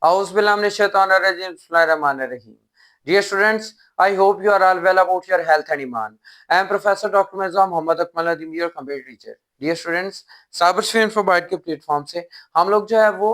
Auzubillahiminash-shaytanir-rajim. Bismillahir-rahmanir-rahim. Dear students, I hope you are all well about your health and iman. I am Professor Dr. Mirza Mohammad Akmal Nadim, your computer teacher. Dear students, cyber sphere infobyte के platform से हम लोग जो है वो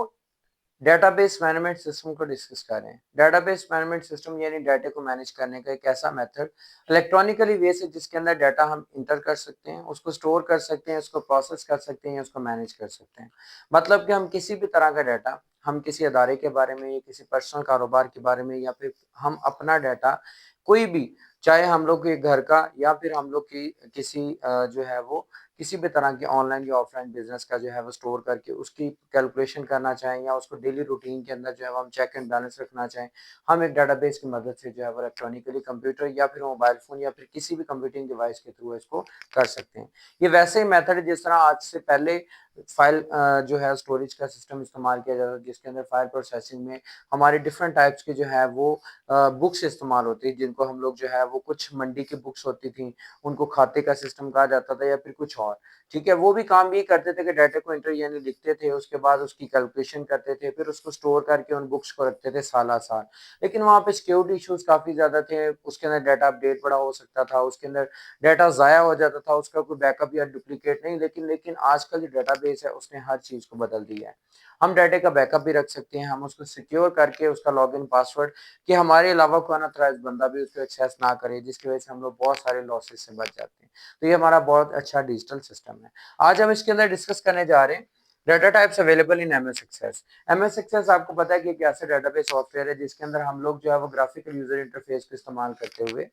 database management system को discuss कर रहे हैं। डेटाबेस मैनेजमेंट सिस्टम यानी डाटा को मैनेज करने का एक ऐसा मेथड इलेक्ट्रॉनिकली वे से जिसके अंदर डाटा हम इंटर कर सकते हैं, उसको स्टोर कर सकते हैं, उसको प्रोसेस कर सकते हैं, उसको मैनेज कर सकते हैं। मतलब कि हम किसी भी तरह का डाटा, हम किसी अदारे के बारे में या किसी पर्सनल कारोबार के बारे में या फिर हम अपना डाटा कोई भी, चाहे हम लोग के घर का या फिर हम लोग की किसी जो है वो किसी भी तरह के ऑनलाइन या ऑफलाइन बिजनेस का जो है वो स्टोर करके उसकी कैलकुलेशन करना चाहें या उसको डेली रूटीन के अंदर जो है वो हम चेक एंड बैलेंस रखना चाहें, हम एक डाटाबेस की मदद से जो है वो इलेक्ट्रॉनिकली कंप्यूटर या फिर मोबाइल फोन या फिर किसी भी कंप्यूटिंग डिवाइस के थ्रू इसको कर सकते हैं। ये वैसे ही मेथड है जिस तरह आज से पहले फाइल जो है स्टोरेज का सिस्टम इस्तेमाल किया जाता है, जिसके अंदर फाइल प्रोसेसिंग में हमारे डिफरेंट टाइप्स के जो है वो बुक्स इस्तेमाल होती है, जिनको हम लोग जो है वो कुछ मंडी की बुक्स होती थी, उनको खाते का सिस्टम कहा जाता था या फिर कुछ और। ठीक है, वो भी काम ये करते थे कि डाटा को एंटर यानी लिखते थे, उसके बाद उसकी कैलकुलेशन करते थे, फिर उसको स्टोर करके उन बुक्स को रखते थे साल। लेकिन वहाँ पे सिक्योरिटी इश्यूज काफी ज्यादा थे, उसके अंदर डाटा अपडेट बड़ा हो सकता था, उसके अंदर डाटा जाया हो जाता था, उसका कोई बैकअप या डुप्लीकेट नहीं। लेकिन आजकल जो डाटाबेस है उसने हर चीज को बदल दिया है। हम डाटा का बैकअप भी रख सकते हैं, हम उसको सिक्योर करके उसका लॉगिन पासवर्ड कि हमारे अलावा कोई अनऑथराइज्ड बंदा भी उसको एक्सेस ना करे, जिसकी वजह से हम लोग बहुत सारे लॉसेस से बच जाते हैं। तो ये हमारा बहुत अच्छा डिजिटल सिस्टम है। आज हम इसके अंदर डिस्कस करने जा रहे हैं data types available in MS Access. MS Access आपको पता है कि एक ऐसा डाटाबेस सॉफ्टवेयर है जिसके अंदर हम लोग जो है वो ग्राफिकल यूजर इंटरफेस को इस्तेमाल करते हुए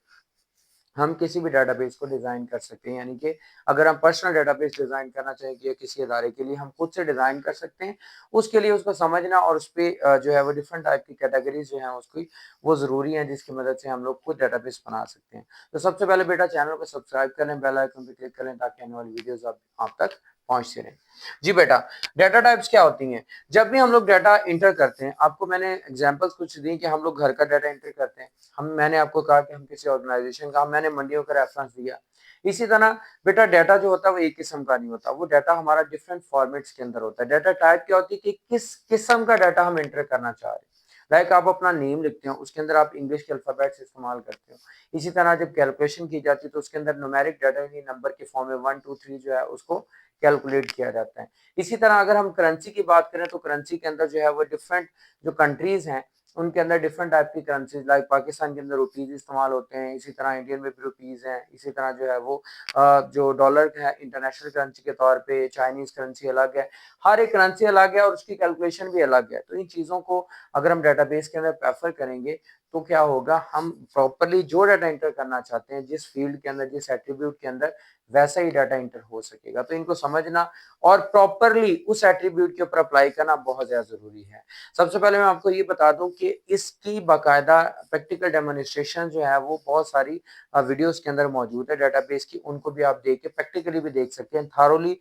हम किसी भी डाटाबेस को डिजाइन कर सकते हैं। यानी कि अगर हम पर्सनल डाटाबेस डिजाइन करना चाहें कि किसी अदारे के लिए, हम खुद से डिजाइन कर सकते हैं। उसके लिए उसको समझना और उस पर जो है वो डिफरेंट टाइप की कैटेगरीज जो है उसकी वो जरूरी है, जिसकी मदद से हम लोग खुद डाटाबेस बना सकते हैं। तो सबसे पहले बेटा चैनल को सब्सक्राइब करें, बेल आइकन पर क्लिक करें ताकि आने वाली वीडियोस आप तक पहुंचती रहें। जी बेटा, डाटा टाइप्स क्या होती हैं? जब भी हम लोग डाटा इंटर करते हैं, आपको मैंने एग्जांपल्स कुछ दी कि हम लोग घर का डाटा एंटर करते हैं, मैंने आपको कहा कि हम किसी ऑर्गेनाइजेशन का, मैंने मंडियों का रेफरेंस दिया। इसी तरह बेटा डाटा जो होता है वो एक किस्म का नहीं होता, वो डाटा हमारा डिफरेंट फॉर्मेट्स के अंदर होता है। डाटा टाइप क्या होती है कि किस किस्म का डाटा हम एंटर करना चाह रहे हैं। लाइक आप अपना नेम लिखते हो, उसके अंदर आप इंग्लिश के अल्फाबेट्स इस्तेमाल करते हो। इसी तरह जब कैलकुलेशन की जाती है तो उसके अंदर न्यूमेरिक डाटा यानी नंबर के फॉर्म में 1 2 3 जो है उसको कैलकुलेट किया जाता है। इसी तरह अगर हम करेंसी की बात करें तो करेंसी के अंदर जो है वो डिफरेंट जो कंट्रीज हैं उनके अंदर डिफरेंट टाइप की करेंसीज, लाइक पाकिस्तान के अंदर रुपीज इस्तेमाल होते हैं, इसी तरह इंडियन में भी रुपीज हैं, इसी तरह जो है वो जो डॉलर है इंटरनेशनल करेंसी के तौर पे, चाइनीज करेंसी अलग है, हर एक करेंसी अलग है और उसकी कैलकुलेशन भी अलग है। तो इन चीजों को अगर हम डाटाबेस के अंदर प्रेफर करेंगे तो क्या होगा, हम प्रॉपरली जो डाटा एंटर करना चाहते हैं जिस फील्ड के अंदर, जिस एट्रीब्यूट के अंदर, वैसा ही डाटा एंटर हो सकेगा। तो इनको समझना और प्रॉपरली उस एट्रीब्यूट के ऊपर अप्लाई करना बहुत ज्यादा जरूरी है। सबसे पहले मैं आपको ये बता दूं कि इसकी बाकायदा प्रैक्टिकल डेमोन्स्ट्रेशन जो है वो बहुत सारी वीडियोस के अंदर मौजूद है डाटाबेस की, उनको भी आप देख के प्रैक्टिकली भी देख सकते हैं थारोली।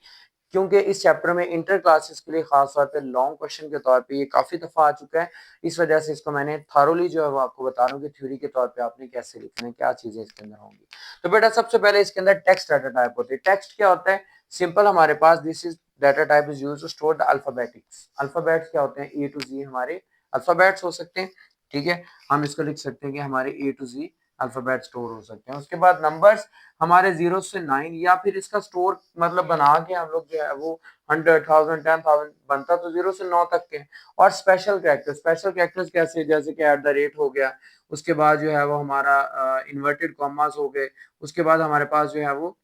क्योंकि इस चैप्टर में इंटर क्लासेस के लिए खास तौर पे लॉन्ग क्वेश्चन के तौर पे ये काफी दफा आ चुका है, इस वजह से इसको मैंने थारोली जो है वो आपको बता रहा हूँ कि थ्योरी के तौर पे आपने कैसे लिखना है, क्या चीजें इसके अंदर होंगी। तो बेटा सबसे पहले इसके अंदर टेक्स्ट डाटा टाइप होते हैं। टेक्स्ट क्या होता है? सिंपल, हमारे पास this is data type is used to store the alphabetics. Alphabets क्या होते हैं? ए टू जी हमारे अल्फाबेट्स हो सकते हैं। ठीक है, हम इसको लिख सकते हैं कि हमारे ए टू जी अल्फाबेट स्टोर हो सकते हैं। उसके बाद नंबर्स हमारे 0 से 9, या फिर इसका स्टोर मतलब बना के हम लोग जो है वो 100,000 10,000 बनता तो 0 से 9 तक के। और स्पेशल कैरेक्टर्स कैसे? जैसे कि एट द रेट हो गया, उसके बाद जो है वो हमारा इन्वर्टेड कॉमास हो गए, उसके बाद हमारे पास जो है वो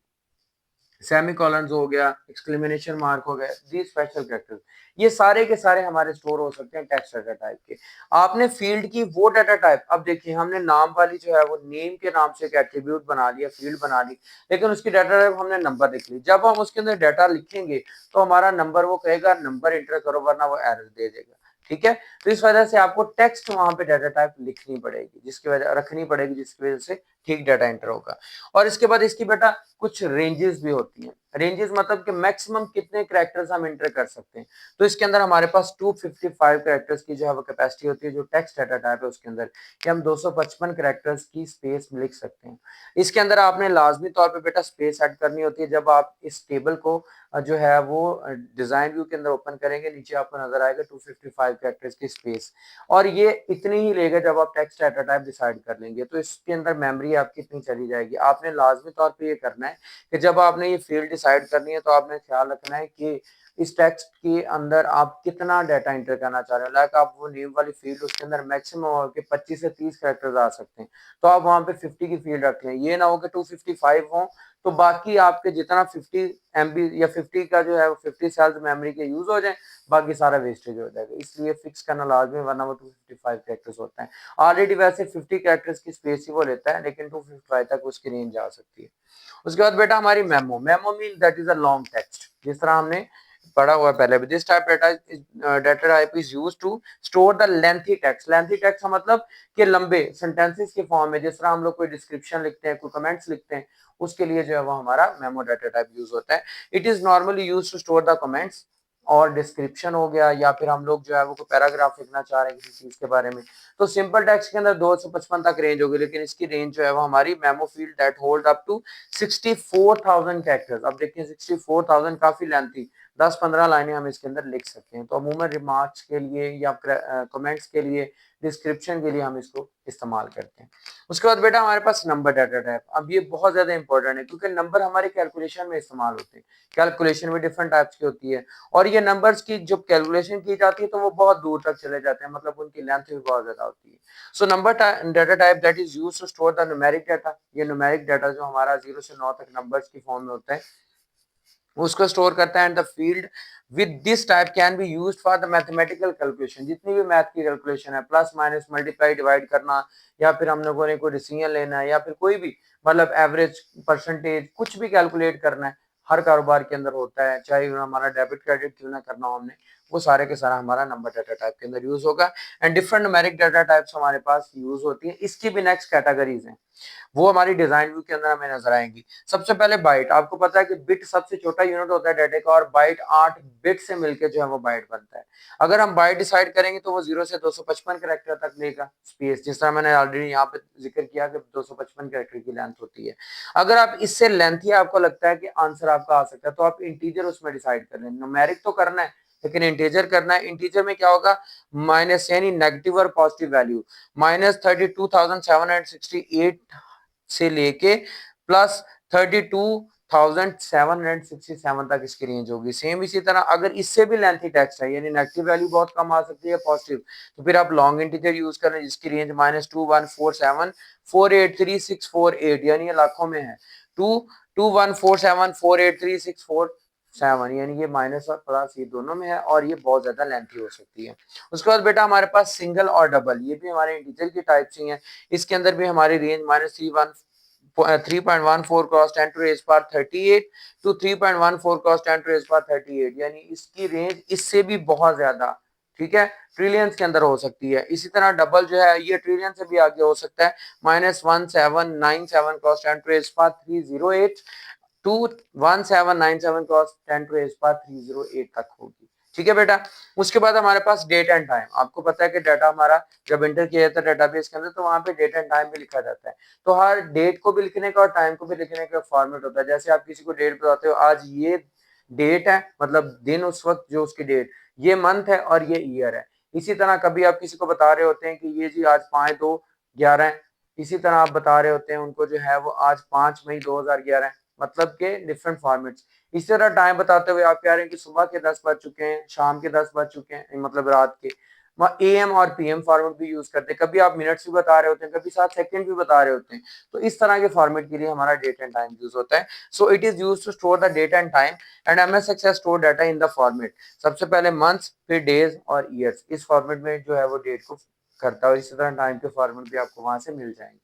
सेमी कॉलन्स हो गया, एक्सक्लेमेशन मार्क हो गए, दी स्पेशल कैरेक्टर्स, ये सारे के सारे हमारे स्टोर हो सकते हैं टेक्स्ट डाटा टाइप के। आपने फील्ड की वो डाटा टाइप, अब देखिए हमने नाम वाली जो है वो नेम के नाम से एक एट्रीब्यूट बना लिया, फील्ड बना ली, लेकिन उसकी डाटा टाइप हमने नंबर लिख ली। जब हम उसके अंदर डाटा लिखेंगे तो हमारा नंबर वो कहेगा नंबर एंटर करो, वरना वो एरर दे देगा। ठीक है, तो इस वजह से आपको टेक्स्ट वहां पे डाटा टाइप लिखनी पड़ेगी, जिसकी वजह रखनी पड़ेगी, जिसकी वजह से ठीक डाटा एंटर होगा। और इसके बाद इसकी बेटा कुछ रेंजेस भी होती हैं। रेंजेस मतलब कि मैक्सिमम कितने कैरेक्टर्स हम एंटर कर सकते हैं। तो इसके अंदर हमारे पास 255 कैरेक्टर्स की जो है वो कैपेसिटी होती है, जो टेक्स्ट डाटा टाइप है उसके अंदर कि हम 255 कैरेक्टर्स की स्पेस लिख सकते हैं। इसके अंदर आपने लाजमी तौर पे बेटा स्पेस ऐड करनी होती है। जब आप इस टेबल को जो है वो डिजाइन व्यू के अंदर ओपन करेंगे, नीचे आपको नजर आएगा 255 कैरेक्टर्स की स्पेस, और ये इतनी ही लेगा जब आप टेक्स्ट डाटा टाइप डिसाइड कर लेंगे। तो इसके अंदर मेमोरी आपकी इतनी चली जाएगी। आपने लाजमी तौर पे ये करना है कि जब आपने ये फील्ड डिसाइड करनी है तो आपने ख्याल रखना है कि इस टेक्स्ट के अंदर आप कितना डाटा एंटर करना चाह रहे हो। लाइक आप वो नेम वाली फील्ड उसके अंदर मैक्सिमम आपके 25 से 30 कैरेक्टर्स आ सकते हैं, तो आप वहां पे 50 की फील्ड रख लें। ये ना हो कि 255 हो तो बाकी आपके जितना 50 MB या 50 का जो है वो 50 सेल्स मेमोरी के यूज हो जाए, बाकी सारा वेस्टेज हो जाएगा। इसलिए फिक्स करना लाजमी, वरना वो 255 कैरेक्टर्स होता है। ऑलरेडी वैसे 50 कैरेक्टर्स की स्पेस ही वो लेता है, लेकिन 255 तक उसकी रेंज आ सकती है। उसके बाद बेटा हमारी memo. Memo mean that is a long text, जिस तरह हमने पढ़ा हुआ है पहले भी। This type data type is used to store the lengthy text. Lengthy text का मतलब कि लंबे सेंटेंसेस के फॉर्म में, जिस तरह हम लोग कोई डिस्क्रिप्शन लिखते हैं, कोई कमेंट्स लिखते हैं, उसके लिए जो है वो हमारा मेमो डाटा टाइप यूज होता है। It is normally use to store the comments और डिस्क्रिप्शन हो गया, या फिर हम लोग जो है वो कोई पैराग्राफ लिखना चाह रहे हैं किसी चीज के बारे में, तो सिंपल टेक्स्ट के अंदर 255 तक रेंज होगी, लेकिन इसकी रेंज जो है वो हमारी memo field that hold up to 64,000 characters. अब देखिए 64,000 काफी लेंथी, 10-15 लाइनें हम इसके अंदर लिख सकते हैं। तो अमूमन रिमार्क्स के लिए या कमेंट्स के लिए, डिस्क्रिप्शन के लिए हम इसको इस्तेमाल करते हैं। उसके बाद बेटा हमारे पास नंबर डाटा टाइप। अब ये बहुत ज्यादा इंपॉर्टेंट है, क्योंकि नंबर हमारे कैलकुलेशन में इस्तेमाल होते हैं। कैलकुलेशन में डिफरेंट टाइप्स की होती है, और ये नंबर्स की जब कैलकुलेशन की जाती है तो वो बहुत दूर तक चले जाते हैं, मतलब उनकी लेंथ भी बहुत ज्यादा होती है। So number data type that is used to store the numeric data. ये न्यूमेरिक डाटा जो हमारा 0 से 9 तक नंबर्स की फॉर्म में होता है, उसको स्टोर करता है। And the field with this type can be used for the mathematical calculation. जितनी भी मैथ की कैलकुलेशन है, प्लस माइनस मल्टीप्लाई डिवाइड करना, या फिर हम लोगों ने कोई डिसीजन लेना है, या फिर कोई भी मतलब एवरेज परसेंटेज कुछ भी कैलकुलेट करना है, हर कारोबार के अंदर होता है, चाहे हमारा डेबिट क्रेडिट क्यों ना करना हो हमने, वो सारे के सारा हमारा नंबर डाटा टाइप के अंदर यूज होगा। And different numeric data types हमारे पास यूज होती है। इसकी भी नेक्स्ट कैटेगरीज हैं, वो हमारी डिजाइन व्यू के अंदर हमें नजर आएंगी। सबसे पहले बाइट। आपको पता है कि बिट सबसे छोटा यूनिट होता है डाटा का, और बाइट 8 बिट से मिलकर जो है वो बाइट बनता है। अगर हम बाइट डिसाइड करेंगे तो वो 0 से 255 कैरेक्टर तक लेगा स्पेस, जिस तरह मैंने ऑलरेडी यहाँ पे जिक्र किया कि 255 कैरेक्टर की लेंथ होती है। अगर आप इससे लेंथी आपको लगता है कि आंसर आपका आ सकता है, तो आप इंटीजर उसमें डिसाइड कर लें। न्यूमेरिक तो करना है, लेकिन इंटीजर करना है। इंटीजर में क्या होगा, माइनस यानी नेगेटिव और पॉजिटिव वैल्यू, -32,768 से लेके प्लस 32,767 तक इसकी रेंज होगी। सेम इसी तरह अगर इससे भी लेंथी टेक्स्ट है, यानी नेगेटिव वैल्यू बहुत कम आ सकती है, पॉजिटिव, तो फिर आप लॉन्ग इंटीजर यूज करें, जिसकी रेंज -2147483648, यानी ये लाखों में है। 2147483647, यानी ये माइनस और प्लस ये दोनों में है, और ये बहुत ज्यादा लेंथी हो सकती है। उसके बाद बेटा हमारे पास सिंगल और डबल, ये भी हमारे इंटीजर की टाइप्स ही हैं। इसके अंदर भी हमारी range -3.14 cross 10 to raise power 38 to 3.14 cross 10 to raise power 38, यानी इसकी रेंज इससे भी बहुत ज्यादा, ठीक है, ट्रिलियंस के अंदर हो सकती है। इसी तरह डबल जो है ये ट्रिलियन से भी आगे हो सकता है, -1797 cross 10 to raise power 308 to 1797 cross 10 to raise power 308 तक होगी। ठीक है बेटा। उसके बाद हमारे पास डेट एंड टाइम। आपको पता है कि डाटा हमारा जब एंटर किया जाता है डेटाबेस के अंदर, तो वहां पे डेट एंड टाइम भी लिखा जाता है। तो हर डेट को भी लिखने का और टाइम को भी लिखने का फॉर्मेट होता है। जैसे आप किसी को डेट बताते हो, आज ये डेट है, मतलब दिन उस वक्त जो उसकी डेट, ये मंथ है और ये ईयर है। इसी तरह कभी आप किसी को बता रहे होते हैं कि ये जी आज 5/2/11 है, इसी तरह आप बता रहे होते हैं उनको जो है वो आज 5 मई 2011 है, मतलब के डिफरेंट फॉर्मेट्स। इसी तरह टाइम बताते हुए आप कह रहे हैं कि सुबह के 10 बज चुके हैं, शाम के 10 बज चुके हैं, मतलब रात के। AM और PM फॉर्मेट भी यूज करते हैं। कभी आप मिनट्स भी बता रहे होते हैं, कभी 7 सेकंड भी बता रहे होते हैं। तो इस तरह के फॉर्मेट के लिए हमारा डेट एंड टाइम यूज होता है। So it is use to store the date and time, and MS Access store data in the format. सबसे पहले मंथ्स, फिर डेज और ईयर्स, इस फॉर्मेट में जो है वो डेट को करता है। और इसी तरह टाइम के फॉर्मेट भी आपको वहां से मिल जाएंगे।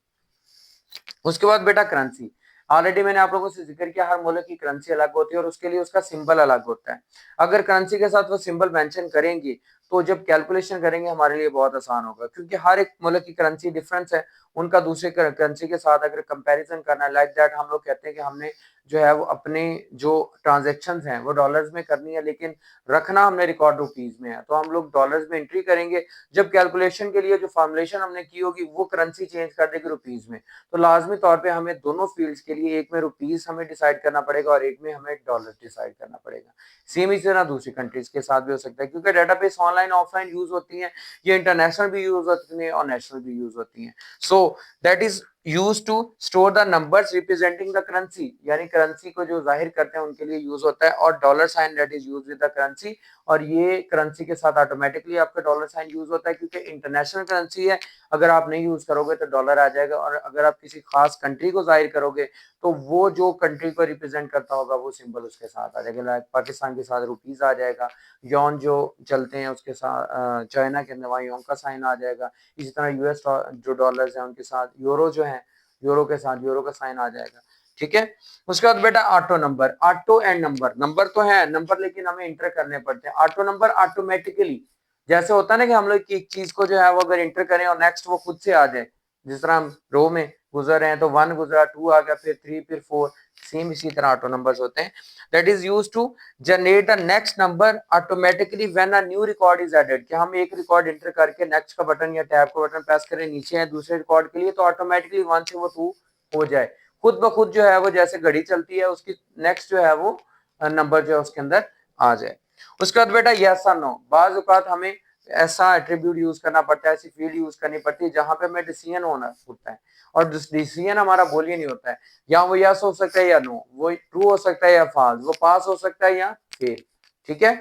उसके बाद बेटा करेंसी। ऑलरेडी मैंने आप लोगों से जिक्र किया, हर मुल्क की करेंसी अलग होती है और उसके लिए उसका सिंबल अलग होता है। अगर करेंसी के साथ वो सिंबल मेंशन करेंगी तो जब कैलकुलेशन करेंगे हमारे लिए बहुत आसान होगा, क्योंकि हर एक मुल्क की करेंसी डिफरेंस है, उनका दूसरे करेंसी के साथ अगर कंपैरिजन करना है, लाइक दैट हम लोग कहते हैं कि हमने जो है वो अपने जो ट्रांजेक्शन हैं वो डॉलर्स में करनी है, लेकिन रखना हमने रिकॉर्ड रुपीज में है, तो हम लोग डॉलर्स में एंट्री करेंगे। जब कैलकुलेशन के लिए जो फॉर्मुलेशन हमने की होगी वो करेंसी चेंज कर देगी रुपीज में, तो लाजमी तौर पे हमें दोनों फील्ड्स के लिए एक में रुपीज हमें डिसाइड करना पड़ेगा और एक में हमें डॉलर डिसाइड करना पड़ेगा। सेम इसी तरह दूसरी कंट्रीज के साथ भी हो सकता है, क्योंकि डेटाबेस ऑनलाइन ऑफलाइन यूज होती है, ये इंटरनेशनल भी यूज होती है और नेशनल भी यूज होती है। So that is use to store the numbers representing the currency, यानी करेंसी को जो जाहिर करते हैं उनके लिए यूज होता है, और dollar sign that is use with the currency, और ये करेंसी के साथ ऑटोमेटिकली आपका डॉलर साइन यूज होता है, क्योंकि इंटरनेशनल करेंसी है, अगर आप नहीं यूज करोगे तो डॉलर आ जाएगा, और अगर आप किसी खास कंट्री को जाहिर करोगे तो वो जो कंट्री को रिप्रेजेंट करता होगा वो सिंबल उसके साथ आ जाएगा, लाइक पाकिस्तान के साथ रुपीज आ जाएगा, यौन जो चलते हैं उसके साथ चाइना के अंदर वहाँ यौन का साइन आ जाएगा, इसी तरह यूएस जो डॉलर्स हैं उनके साथ यूरो जो है, यूरो के साथ यूरो का साइन आ जाएगा। ठीक है, उसके बाद बेटा auto number, auto and number, number तो है नंबर, लेकिन हमें इंटर करने पड़ते हैं। ऑटो नंबर ऑटोमेटिकली, जैसे होता है ना कि हम लोग एक चीज को जो है वो अगर इंटर करें और नेक्स्ट वो खुद से आ जाए, जिस तरह हम रो में गुजर रहे हैं तो 1 गुजरा, 2 आ गया, फिर 3, फिर 4, सेम इसी तरह ऑटो नंबर्स होते हैं। That is used to generate the next number automatically when a new record is added, कि हम एक रिकॉर्ड इंटर करके नेक्स्ट का बटन या टैब का बटन प्रेस करें नीचे है दूसरे रिकॉर्ड के लिए, तो ऑटोमेटिकली 1 से वो 2 हो जाए, खुद ब खुद जो है वो जैसे घड़ी चलती है उसकी नेक्स्ट जो है वो नंबर जो है उसके अंदर आ जाए। उसके बाद बेटा यस और नो, बाज औकात हमें ऐसा एट्रीब्यूट यूज करना पड़ता है, ऐसी फील्ड यूज करनी पड़ती है जहां पे हमें डिसीजन होना होता है, और डिसीजन हमारा बोलिए नहीं होता है, या वो यस हो सकता है या नो, वो ट्रू हो सकता है या फॉल्स, वो पास हो सकता है या फेल। ठीक है,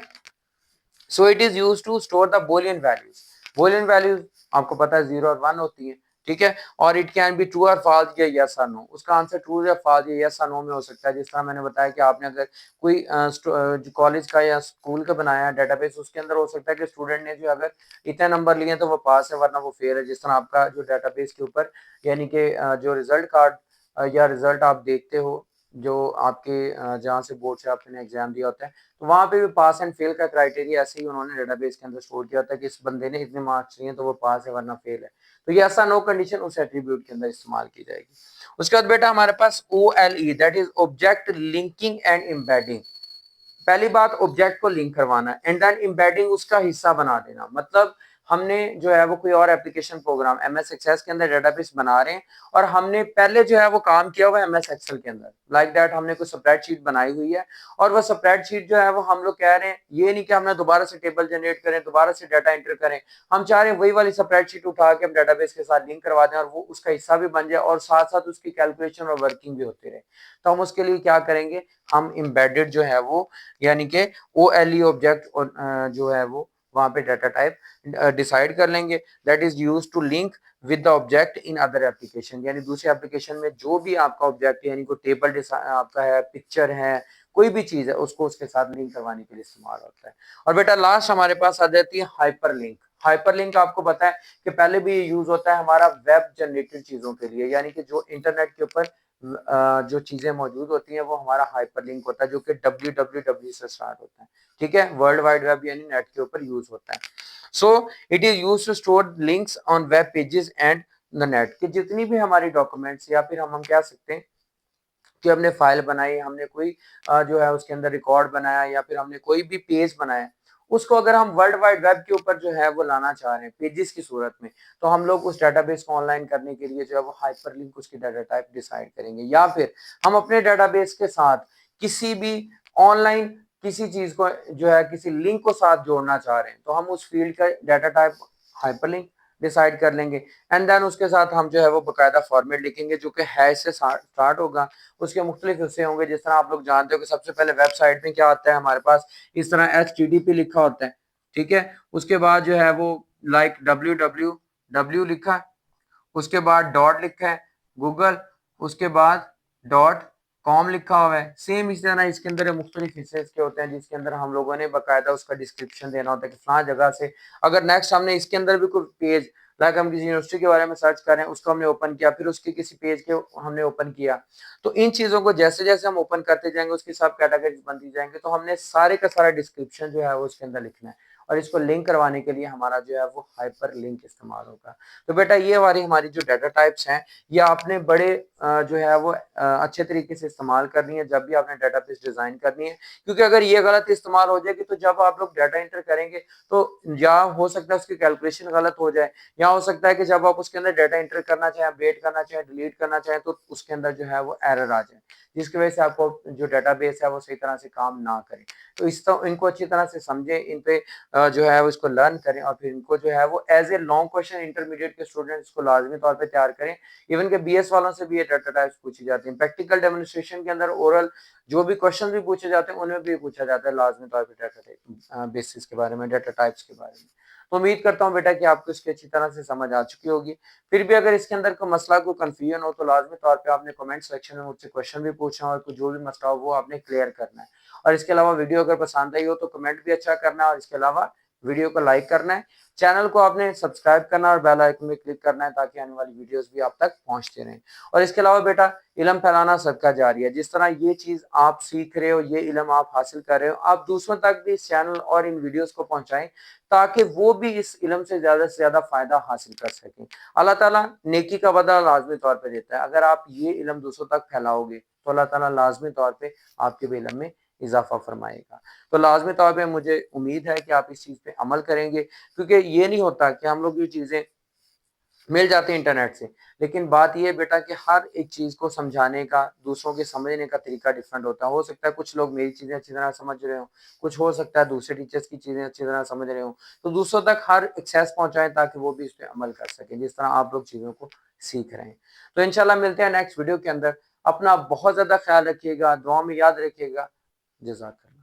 so it is use to store the boolean values, boolean values आपको पता है 0 और 1 होती है। ठीक है, और इट कैन बी ट्रू और फॉल्स या यस और नो, उसका आंसर ट्रू या फॉल्स या यस और नो में हो सकता है। जिस तरह मैंने बताया कि आपने अगर कोई कॉलेज का या स्कूल का बनाया डेटाबेस, उसके अंदर हो सकता है कि स्टूडेंट ने जो अगर इतने नंबर लिए तो वो पास है वरना वो फेल है। जिस तरह आपका जो डेटाबेस के ऊपर यानी कि जो रिजल्ट कार्ड या रिजल्ट आप देखते हो, जो आपके जहाँ से बोर्ड से आपने एग्जाम दिया होता है, तो वहां पे भी पास एंड फेल का क्राइटेरिया ऐसे ही उन्होंने डेटाबेस के अंदर स्टोर किया होता है कि इस बंदे ने इतने मार्क्स लिए तो वो पास है वरना फेल है। तो ये ऐसा नो कंडीशन उस एट्रीब्यूट के अंदर इस्तेमाल की जाएगी। उसके बाद बेटा हमारे पास OLE, that is object linking and embedding. पहली बात ऑब्जेक्ट को लिंक करवाना एंड देन एम्बेडिंग उसका हिस्सा बना देना, मतलब हमने जो है वो कोई और एप्लीकेशन प्रोग्राम MS एक्सेस के अंदर डेटाबेस बना रहे हैं, और हमने पहले जो है वो काम किया हुआ है MS एक्सेल के अंदर, लाइक दैट हमने कोई स्प्रेडशीट बनाई हुई है, और वो स्प्रेडशीट जो है वो हम लोग कह रहे हैं ये नहीं कि हमने दोबारा से टेबल जनरेट करें, दोबारा से डाटा एंटर करें, हम चाह रहे हैं वही वाली स्प्रेडशीट उठा के हम डेटाबेस के साथ लिंक करवा दें और वो उसका हिस्सा भी बन जाए और साथ साथ उसकी कैलकुलेशन और वर्किंग भी होती रहे। तो हम उसके लिए क्या करेंगे, हम एम्बेडेड जो है वो यानी कि OLE ऑब्जेक्ट जो है वो वहां पे डाटा टाइप डिसाइड कर लेंगे, that is use to link with the object in other application, यानी दूसरे एप्लीकेशन में जो भी आपका ऑब्जेक्ट यानी कोई टेबल आपका है, पिक्चर है, कोई भी चीज है उसको उसके साथ लिंक करवाने के लिए इस्तेमाल होता है। और बेटा लास्ट हमारे पास आ जाती है हाइपरलिंक। हाइपरलिंक आपको पता है कि पहले भी यूज होता है हमारा वेब जनरेटेड चीजों के लिए, यानी कि जो इंटरनेट के ऊपर जो चीजें मौजूद होती हैं वो हमारा हाइपरलिंक होता है, जो कि www से स्टार्ट होता है। ठीक है, वर्ल्ड वाइड वेब यानी नेट के ऊपर यूज होता है। So it is use to store links on web pages and the net, कि जितनी भी हमारी डॉक्यूमेंट्स या फिर हम कह सकते हैं कि हमने फाइल बनाई, हमने कोई जो है उसके अंदर रिकॉर्ड बनाया या फिर हमने कोई भी पेज बनाया, उसको अगर हम वर्ल्ड वाइड वेब के ऊपर जो है वो लाना चाह रहे हैं पेजेस की सूरत में, तो हम लोग उस डेटाबेस को ऑनलाइन करने के लिए जो है वो हाइपरलिंक उसकी डाटा टाइप डिसाइड करेंगे, या फिर हम अपने डेटाबेस के साथ किसी भी ऑनलाइन किसी चीज को जो है किसी लिंक को साथ जोड़ना चाह रहे हैं, तो हम उस फील्ड का डाटा टाइप हाइपरलिंक डिसाइड कर लेंगे, एंड देन उसके साथ हम जो है वो बकायदा फॉर्मेट लिखेंगे जो कि हैश से स्टार्ट होगा। उसके मुख्तलिफ हिस्से होंगे, जिस तरह आप लोग जानते हो कि सबसे पहले वेबसाइट में क्या आता है हमारे पास, इस तरह HTTP लिखा होता है। ठीक है, उसके बाद जो है वो लाइक www लिखा, उसके बाद डॉट लिखा है गूगल, उसके बाद डॉट कॉम लिखा हुआ है। सेम इसी तरह इसके अंदर मुख्तलिफ हिस्से इसके होते हैं जिसके अंदर हम लोगों ने बाकायदा उसका डिस्क्रिप्शन देना होता है कि फलां जगह से अगर नेक्स्ट हमने इसके अंदर भी कोई पेज लाइक हम किसी यूनिवर्सिटी के बारे में सर्च कर रहे हैं उसको हमने ओपन किया, फिर उसके किसी पेज के हमने ओपन किया, तो इन चीजों को जैसे जैसे हम ओपन करते जाएंगे उसकी सब कैटेगरीज बनती जाएंगे, तो हमने सारे का सारा डिस्क्रिप्शन जो है वो उसके अंदर लिखना है, और इसको लिंक करवाने के लिए हमारा जो है वो हाइपर लिंक इस्तेमाल होगा। तो बेटा ये हमारी जो डाटा टाइप्स हैं ये आपने बड़े जो है वो अच्छे तरीके से इस्तेमाल करनी है जब भी आपने डाटाबेस डिजाइन करनी है, क्योंकि अगर ये गलत इस्तेमाल हो जाएगी तो जब आप लोग डाटा एंटर करेंगे तो या हो सकता है उसकी कैलकुलेशन गलत हो जाए, या हो सकता है कि जब आप उसके अंदर डाटा एंटर करना चाहें, अपडेट करना चाहें, डिलीट करना चाहें तो उसके अंदर जो है वो एरर आ जाए, जिसकी वजह से आपको जो डाटाबेस है वो सही तरह से काम ना करे। तो इनको अच्छी तरह से समझें, इन पे जो है वो इसको लर्न करें और फिर इनको जो है वो as a long question intermediate के स्टूडेंट्स को लाजमी तौर पे तैयार करें। इवन के बीएस वालों से भी ये डाटा टाइप्स पूछी जाती हैं। प्रैक्टिकल डेमोन्स्ट्रेशन के अंदर ओरल जो भी क्वेश्चन भी पूछे जाते हैं उनमें भी पूछा जाता है लाजमी तौर पे डाटा बेसिस के बारे में, डाटा टाइप्स के बारे में। तो उम्मीद करता हूँ बेटा कि आपको इसकी अच्छी तरह से समझ आ चुकी होगी। फिर भी अगर इसके अंदर कोई मसला, कोई कंफ्यूजन हो तो लाजमी तौर पे आपने कमेंट सेक्शन में मुझसे क्वेश्चन भी पूछना और जो भी मसला हो वो आपने क्लियर करना है। और इसके अलावा वीडियो अगर पसंद आई हो तो कमेंट भी अच्छा करना है और इसके अलावा वीडियो को लाइक करना है, चैनल को आपने सब्सक्राइब करना और बेल आइकन में क्लिक करना है ताकि आने वाली वीडियोस भी आप तक पहुंचते रहें। और इसके अलावा बेटा इल्म फैलाना सदका जारिया है। जिस तरह ये चीज आप सीख रहे हो, ये इल्म आप हासिल कर रहे हो, आप दूसरों तक भी इस चैनल और इन वीडियोस को पहुंचाएं ताकि वो भी इस इल्म से ज्यादा फायदा हासिल कर सकें। अल्लाह ताला नेकी का बदला लाजमी तौर पर देता है। अगर आप ये इल्म दूसरों तक फैलाओगे तो अल्लाह ताला लाजमी तौर पर आपके भी इल्म में इजाफा फरमाएगा। तो लाजमी तौर पे मुझे उम्मीद है कि आप इस चीज़ पे अमल करेंगे, क्योंकि ये नहीं होता कि हम लोग ये चीज़ें मिल जाती हैं इंटरनेट से, लेकिन बात ये है बेटा कि हर एक चीज़ को समझाने का, दूसरों के समझने का तरीका डिफरेंट होता है। हो सकता है कुछ लोग मेरी चीज़ें अच्छी तरह समझ रहे हों, कुछ हो सकता है दूसरे टीचर्स की चीज़ें अच्छी तरह समझ रहे हों। तो दूसरों तक हर एक्सेस पहुँचाएँ ताकि वो भी इस पे अमल कर सकें, जिस तरह आप लोग चीज़ों को सीख रहे हैं। तो इंशाल्लाह मिलते हैं नेक्स्ट वीडियो के अंदर। अपना बहुत ज़्यादा ख्याल रखिएगा, दुआ में याद रखिएगा। जज़ाकल्लाह।